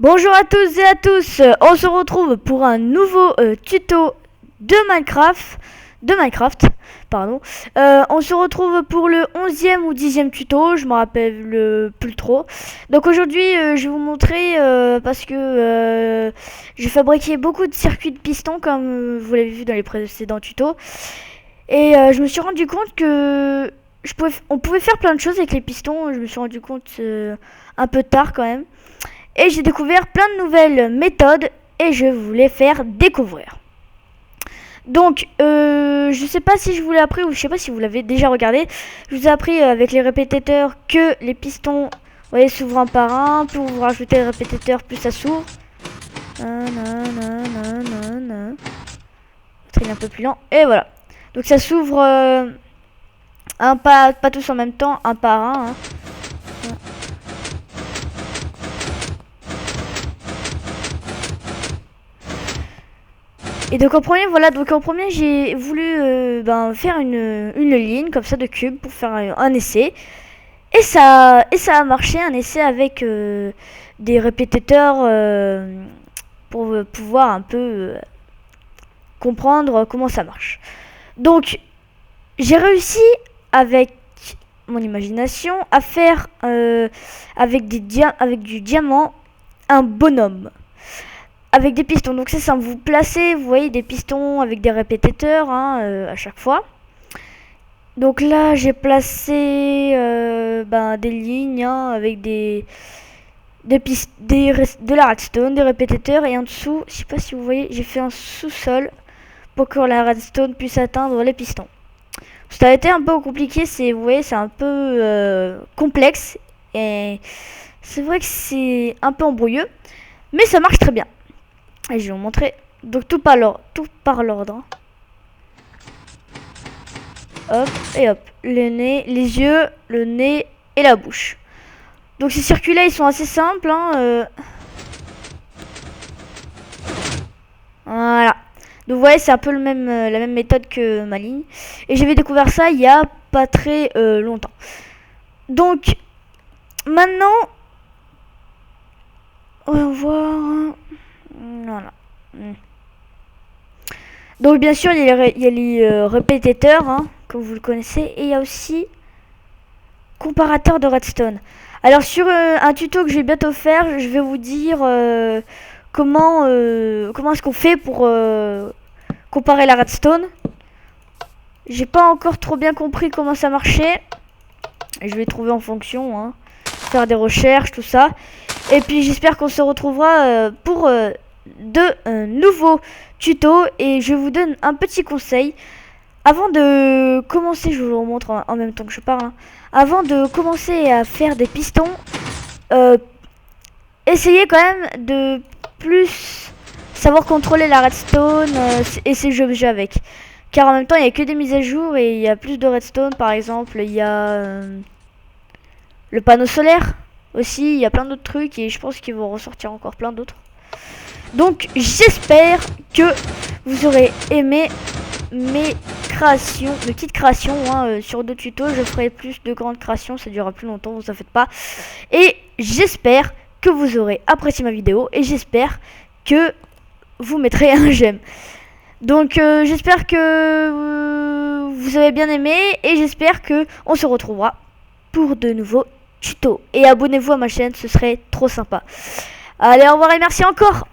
Bonjour à tous et à tous, on se retrouve pour un nouveau tuto de Minecraft, pardon. On se retrouve pour le 11e ou 10e tuto, je me rappelle plus trop. Donc aujourd'hui je vais vous montrer, parce que j'ai fabriqué beaucoup de circuits de pistons comme vous l'avez vu dans les précédents tutos. Et je me suis rendu compte que on pouvait faire plein de choses avec les pistons. Je me suis rendu compte un peu tard quand même. Et j'ai découvert plein de nouvelles méthodes et je vais vous les faire découvrir. Donc, je sais pas si je vous l'ai appris ou je sais pas si vous l'avez déjà regardé. Je vous ai appris avec les répétiteurs que les pistons, vous voyez, s'ouvrent un par un. Plus vous rajoutez les répétiteurs, plus ça s'ouvre. C'est un peu plus lent. Et voilà. Donc ça s'ouvre pas tous en même temps, un par un. Hein. Et donc en premier, j'ai voulu faire une ligne comme ça de cubes pour faire un essai. Et ça a marché, un essai avec des répétiteurs pour pouvoir un peu comprendre comment ça marche. Donc j'ai réussi avec mon imagination à faire avec du diamant un bonhomme. Avec des pistons, donc c'est ça, vous placez, vous voyez, des pistons avec des répétiteurs à chaque fois. Donc là j'ai placé des lignes avec de la redstone, des répétiteurs, et en dessous, je sais pas si vous voyez, j'ai fait un sous-sol pour que la redstone puisse atteindre les pistons. Ça a été un peu compliqué, vous voyez, c'est un peu complexe, et c'est vrai que c'est un peu embrouilleux, mais ça marche très bien. Et je vais vous montrer. Donc tout par l'ordre. Hein. Hop et hop. Le nez, les yeux, le nez et la bouche. Donc ces circuits-là, ils sont assez simples. Hein, Voilà. Donc vous voyez, c'est un peu la même méthode que ma ligne. Et j'avais découvert ça il y a pas très longtemps. Donc maintenant, on va voir. Voilà. Donc bien sûr, il y a les répétiteurs, hein, comme vous le connaissez, et il y a aussi comparateur de redstone. Alors sur un tuto que je vais bientôt faire, je vais vous dire comment est-ce qu'on fait pour comparer la redstone. J'ai pas encore trop bien compris comment ça marchait. Je vais trouver en fonction, hein, faire des recherches, tout ça. Et puis j'espère qu'on se retrouvera pour de nouveaux tutos. Et je vous donne un petit conseil. Avant de commencer, je vous le remontre en même temps que je parle. Hein. Avant de commencer à faire des pistons, essayez quand même de plus savoir contrôler la redstone et ses objets avec. Car en même temps, il n'y a que des mises à jour et il y a plus de redstone. Par exemple, il y a le panneau solaire aussi. Il y a plein d'autres trucs et je pense qu'ils vont ressortir encore plein d'autres. Donc, j'espère que vous aurez aimé mes petites créations sur deux tutos. Je ferai plus de grandes créations, ça durera plus longtemps, vous en faites pas. Et j'espère que vous aurez apprécié ma vidéo et j'espère que vous mettrez un j'aime. Donc j'espère que vous avez bien aimé et j'espère que on se retrouvera pour de nouveaux tutos. Et abonnez-vous à ma chaîne, ce serait trop sympa. Allez, au revoir et merci encore.